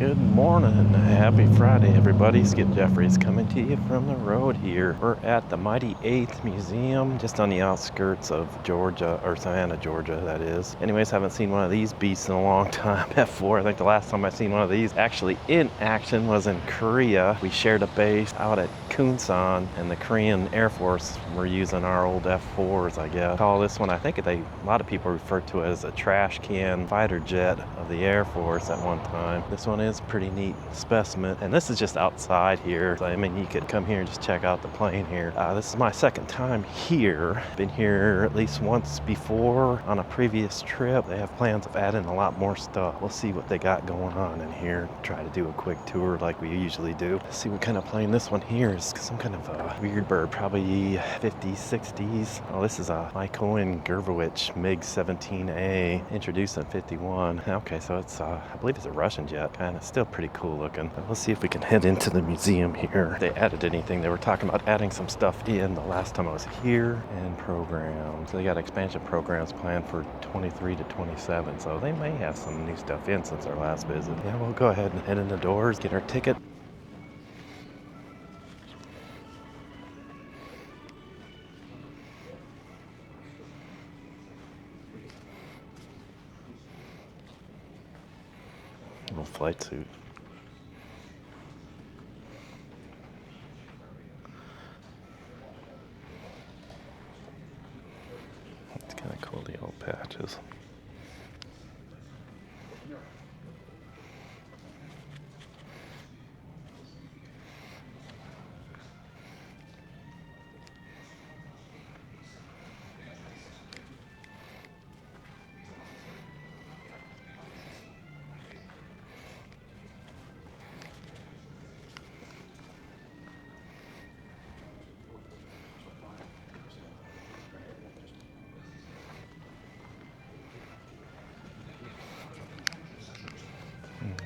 Good morning. Happy Friday, everybody. Skip Jeffries coming to you from the road here. We're at the Mighty Eighth Museum, just on the outskirts of Georgia, or Savannah, Georgia, that is. Anyways, haven't seen one of these beasts in a long time before. I think the last time I seen one of these actually in action was in Korea. We shared a base out at Kunsan, and the Korean Air Force were using our old F-4s, I guess. Call this one, I think a lot of people refer to it as a trash can fighter jet of the Air Force at one time. This one is pretty neat specimen, and this is just outside here. So, I mean, you could come here and just check out the plane here. This is my second time here. Been here at least once before on a previous trip. They have plans of adding a lot more stuff. We'll see what they got going on in here. Try to do a quick tour like we usually do. Let's see what kind of plane this one here is. Some kind of a weird bird, probably 50s, 60s. Oh, this is a Mykoin Gervowich MiG-17A, introduced in 51. Okay, so it's I believe it's a Russian jet. Kind of still pretty cool looking. But let's see if we can head into the museum here. If they added anything. They were talking about adding some stuff in the last time I was here, and programs. They got expansion programs planned for 23 to 27, so they may have some new stuff in since our last visit. Yeah, we'll go ahead and head in the doors, get our ticket. Little flight suit. It's kind of cool, the old patches.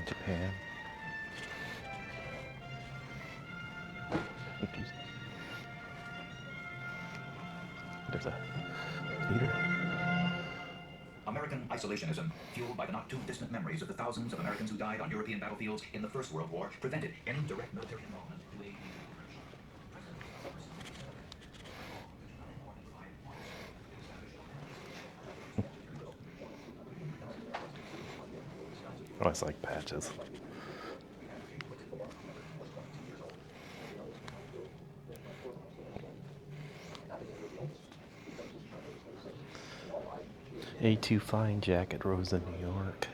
Japan. There's a leader. American isolationism, fueled by the not too distant memories of the thousands of Americans who died on European battlefields in the First World War, prevented any direct military involvement to aid Oh, it's like patches. A2 Flying Jacket, Rosa, New York.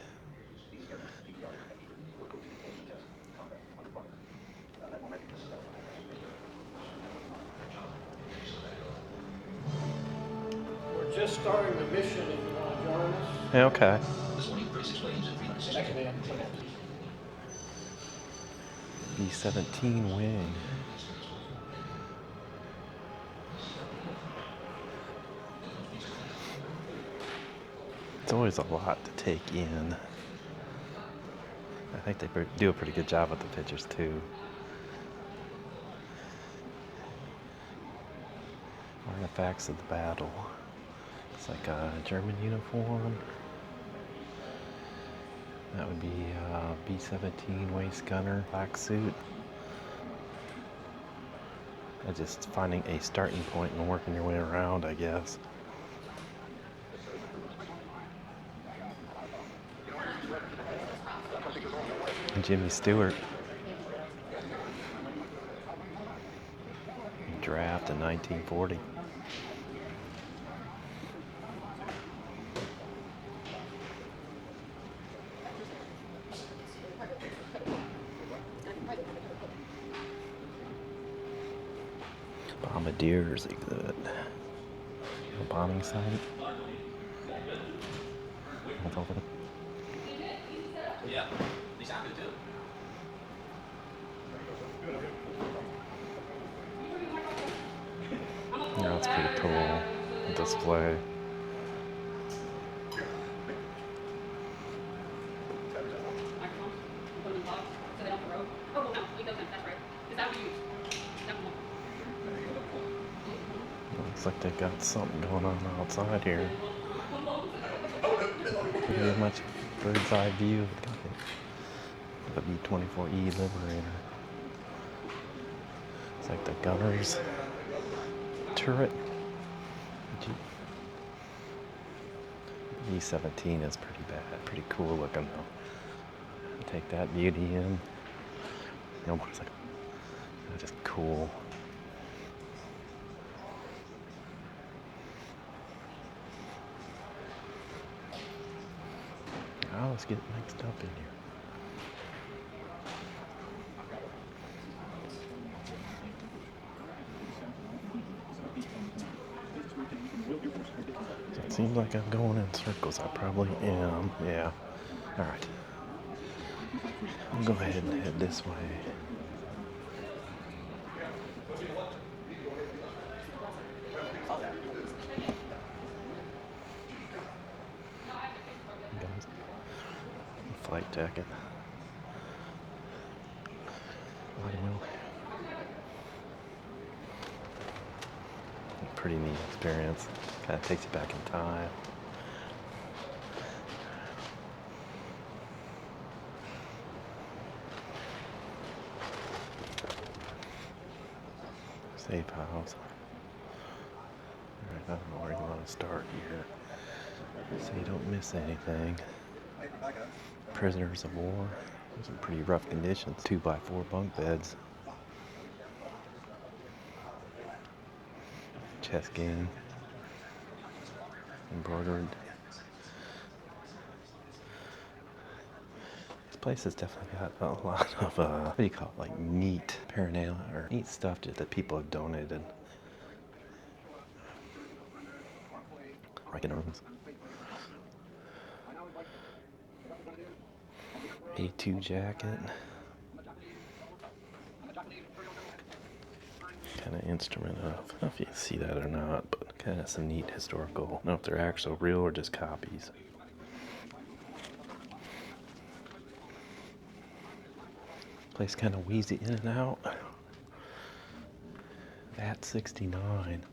We're just starting the mission if you want to join us. Yeah, okay. Next man. B-17 wing. It's always a lot to take in. I think they do a pretty good job with the pictures too. Artifacts of the battle. It's like a German uniform. That would be B-17 waist gunner, black suit. Just finding a starting point and working your way around, I guess. Jimmy Stewart. Draft in 1940. Bombardiers exhibit. A bombing site. That's over the... Yeah, they sounded too. Yeah, that's pretty cool. Display. Looks like they got something going on outside here. Pretty much bird's eye view. The B-24E Liberator. It's like the gunner's turret. E-17 is pretty bad, pretty cool looking though. Take that beauty in. It's like, just cool. Now let's get mixed up in here. So it seems like I'm going in circles. I probably am. Yeah. All right. I'll go ahead and head this way. Flight jacket. Pretty neat experience. Kind of takes you back in time. Safe house. Alright, I don't know where you want to start here, so you don't miss anything. Prisoners of war. Those are pretty rough conditions. 2x4 bunk beds. Chess game. Embroidered. This place has definitely got a lot of, what do you call it, like neat paraphernalia or neat stuff that people have donated. Right in rooms. A2 jacket. Kind of instrument of, I don't know if you can see that or not, but kind of some neat historical. I don't know if they're actual real or just copies. Place kind of wheezy in and out. At 69.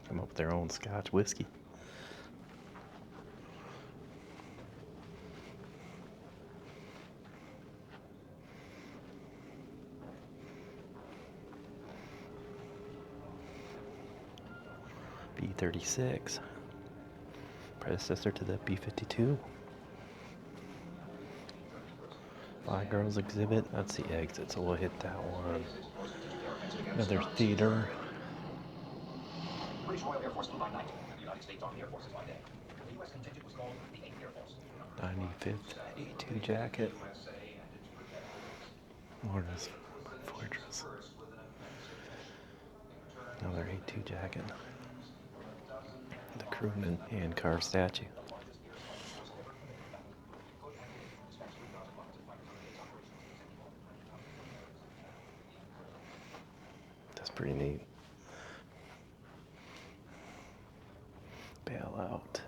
Come up with their own Scotch whiskey. B-36. Predecessor to the B-52. Fly Girls exhibit. That's the exit, so we'll hit that one. Another theater. British Royal Air Force flew by night, United States Army Air Forces by day. The U.S. contingent was called the 8th Air Force. 95th A2 jacket. Florida's Fortress. Another A2 jacket. The crewman hand carved statue. That's pretty neat. Bailout.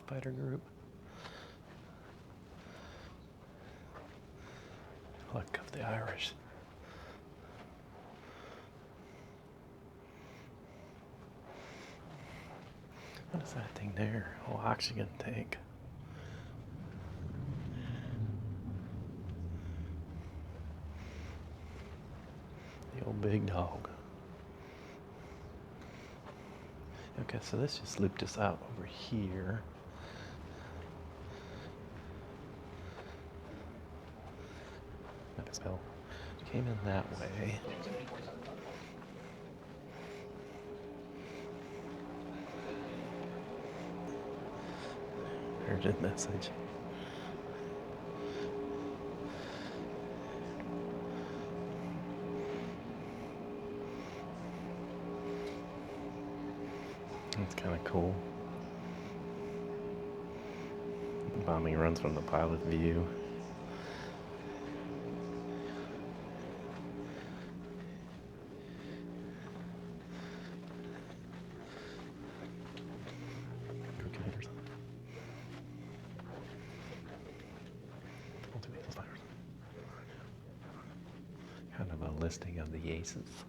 Fighter group. Luck of the Irish. What is that thing there? Oh, oxygen tank. The old big dog. Okay, so let's just loop this out over here. So came in that way. Urgent message. That's kind of cool. Bombing runs from the pilot view. listing of the aces.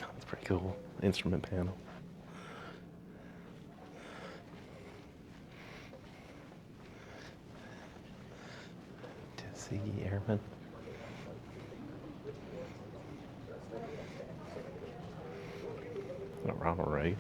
That's pretty cool. Instrument panel. Tuskegee Airmen. Ronald Reagan.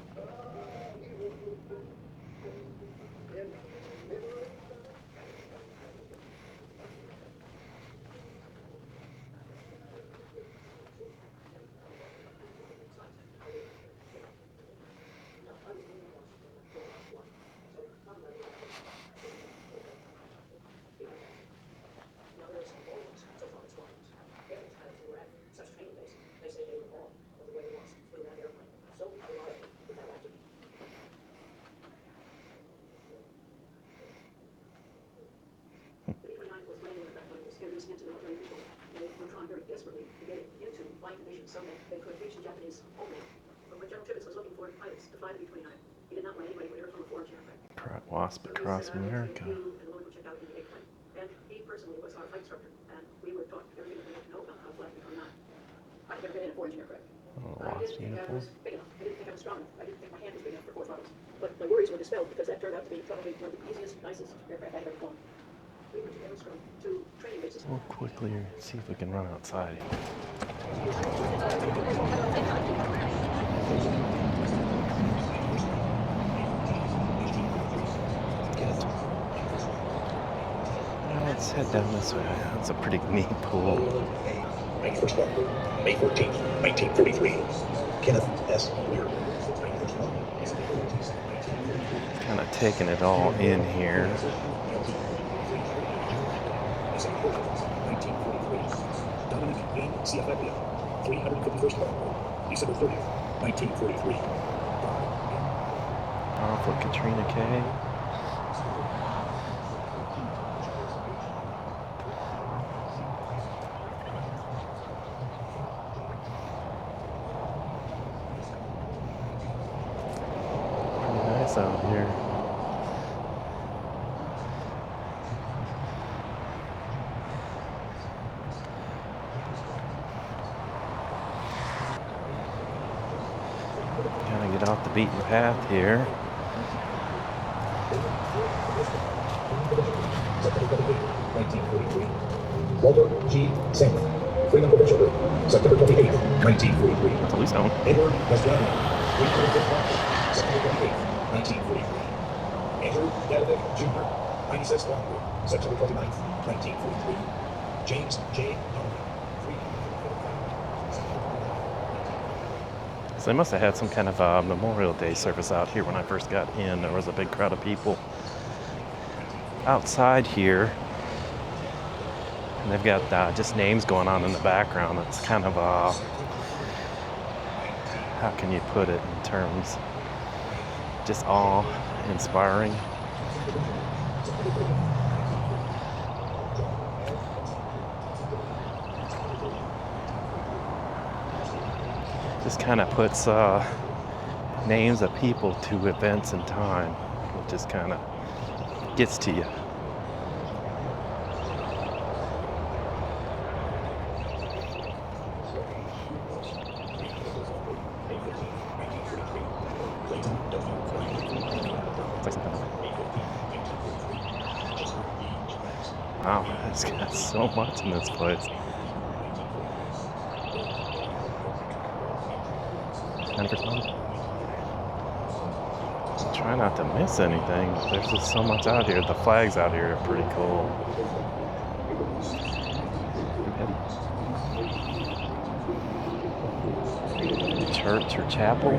So that they could reach the Japanese homeland. But when General Tibbets was looking for pilots to fly the B-29, he did not want anybody with her from a foreign aircraft. Wasp across America. And the would check out the airplane. And he personally was our flight instructor, and we were taught everything we had to know about how to fly the B-29. I've never been in a foreign aircraft. I didn't think I was big enough. I didn't think I was strong enough. I didn't think my hand was big enough for 4 throttles. But my worries were dispelled because that turned out to be probably one of the easiest, nicest aircraft I've ever flown. We were together from 2 training bases. We'll quickly see if we can run outside. Let's head down this way. That's a pretty neat pool. May 14th, 1943. Kenneth S. Weir. Kind of taking it all in here. 1943. Dominic Wayne CFW. 351st Airborne. December 30th, 1943. Off with Katrina K. Out here. Gotta get off the beaten path here. September 28, 1943. Walter G. Samuel. Freedom Provincial Group. September 28, 1943. Police zone. Edward Westravian. 305th March. September 28, 1943. Andrew Dadovic Jr. 96th Long Group. September 29, 1943. James J. Donovan. So they must have had some kind of a Memorial Day service out here when I first got in. There was a big crowd of people outside here. And they've got just names going on in the background. It's kind of how can you put it in terms, just awe-inspiring. Just kind of puts names of people to events and time. It just kind of gets to you. Wow, it's got so much in this place. Try not to miss anything, but there's just so much out here. The flags out here are pretty cool. Church or chapel?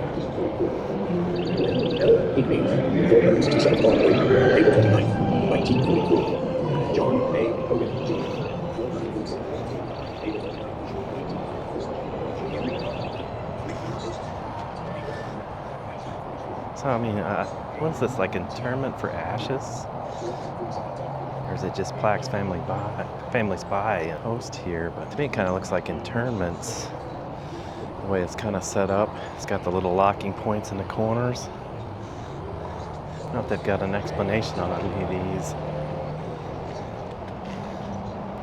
John A. Hogan. So, I mean, what is this, like interment for ashes? Or is it just plaques families by and host here? But to me, it kind of looks like internments. The way it's kind of set up. It's got the little locking points in the corners. I don't know if they've got an explanation on any of these.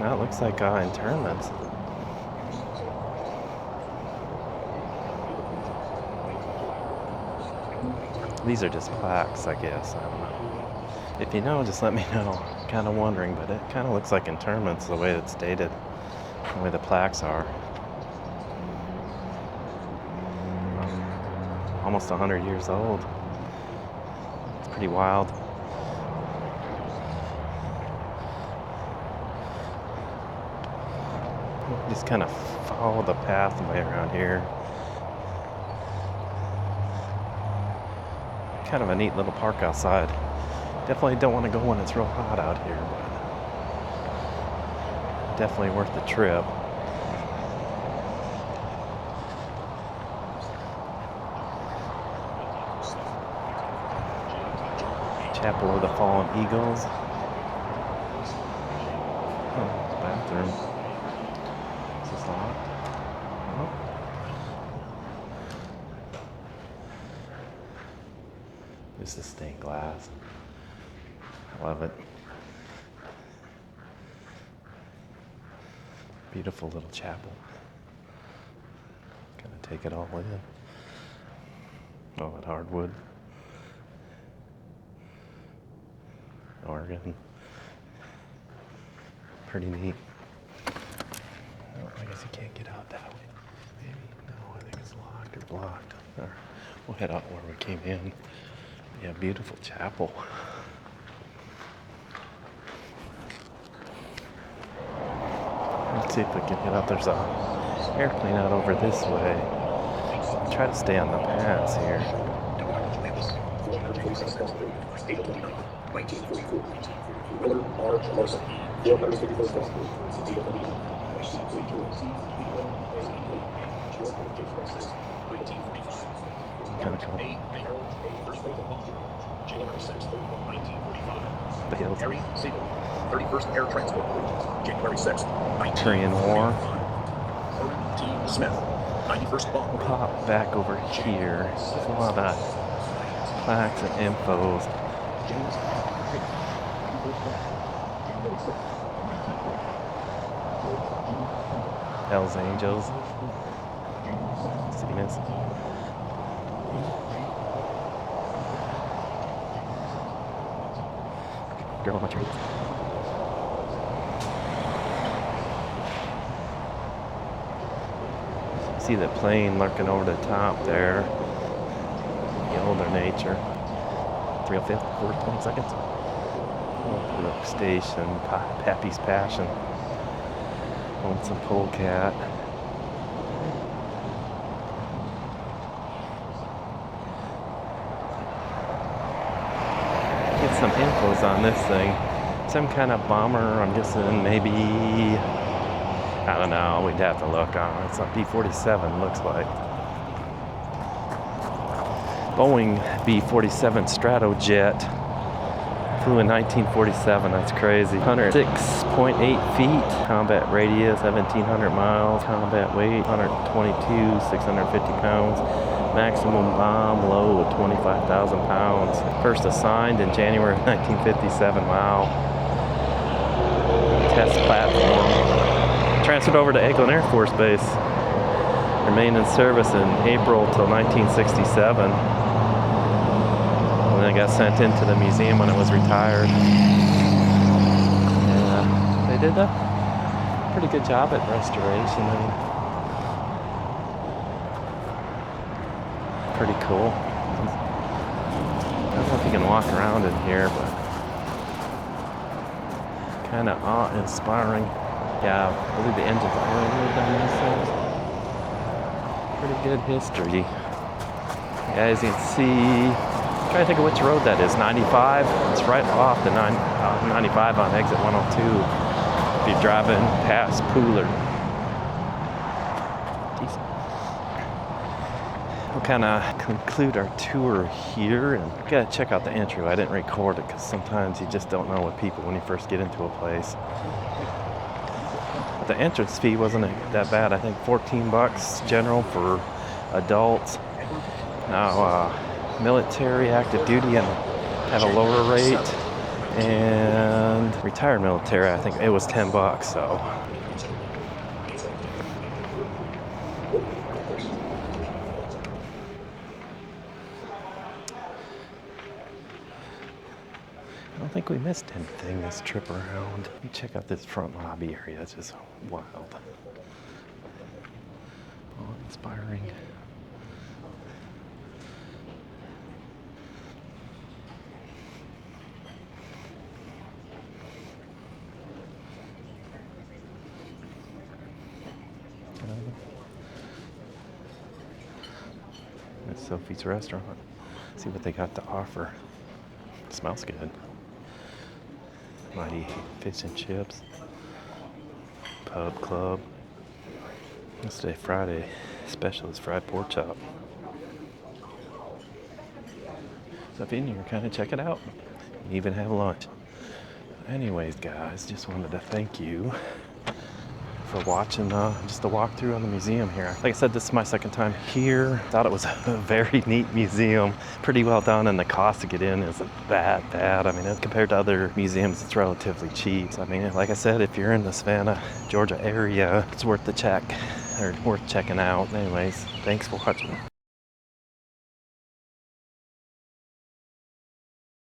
That looks like internments. These are just plaques, I guess. I don't know. If you know, just let me know. Kind of wondering, but it kind of looks like interments the way it's dated, the way the plaques are. Almost 100 years old. It's pretty wild. Just kind of follow the pathway around here. Kind of a neat little park outside. Definitely don't want to go when it's real hot out here, but definitely worth the trip. Chapel of the Fallen Eagles. Oh, bathroom. Is this locked? Oh. This is stained glass. I love it. Beautiful little chapel. Kind of take it all in. Oh, that hardwood. Organ. Pretty neat. Oh, I guess you can't get out that way. Maybe. No, I think it's locked or blocked. Or we'll head out where we came in. Yeah, beautiful chapel. Let's see if we can get out. There's a airplane out over this way. I'll try to stay on the paths here. 1944. Miller R. Larson, 451st Gospel, Kind of cool. The hills. Harry Siegel, 31st Air Transport Group, January 6th, Korean War. T. Smith, 91st Bomb We'll pop back over here. There's a lot of plaques and infos. Hells Angels. See this? Girl, my treats. See the plane lurking over the top there. The older nature. 305th, 420 seconds. Look, station, Pappy's Passion. Owns some polecat. Get some infos on this thing. Some kind of bomber, I'm guessing maybe, I don't know, we'd have to look on it. It's a B-47, looks like. Boeing B-47 Stratojet. Flew in 1947, that's crazy. 106.8 feet, combat radius, 1,700 miles, combat weight, 122, 650 pounds, maximum bomb load, 25,000 pounds. First assigned in January of 1957, wow. Test platform. Transferred over to Eglin Air Force Base. Remained in service in April till 1967. And then I got sent into the museum when it was retired. And they did a pretty good job at restoration. I mean, pretty cool. I don't know if you can walk around in here, but kind of awe-inspiring. Yeah, I believe the engines are lived on these things. Pretty good history. Yeah, as you can see, I'm trying to think of which road that is. 95. It's right off the 95 on exit 102. If you're driving past Pooler. Decent. We'll kind of conclude our tour here, and we gotta check out the entryway. I didn't record it because sometimes you just don't know with people when you first get into a place. But the entrance fee wasn't that bad. I think $14 general for adults. Now, military, active duty, and have a lower rate. And retired military, I think it was $10, so. I don't think we missed anything this trip around. Let me check out this front lobby area. It's just wild. Inspiring. Miss Sophies restaurant. See what they got to offer. Smells good. Mighty fish and chips. Pub club. This day Friday special is fried pork chop. So if you're in here, kind of check it out. You even have lunch. Anyways, guys, just wanted to thank you for watching just the walkthrough on the museum here. Like I said, this is my second time here. Thought it was a very neat museum. Pretty well done, and the cost to get in isn't that bad. I mean, compared to other museums, it's relatively cheap. So, I mean, like I said, if you're in the Savannah, Georgia area, it's worth the check, or worth checking out. Anyways, thanks for watching.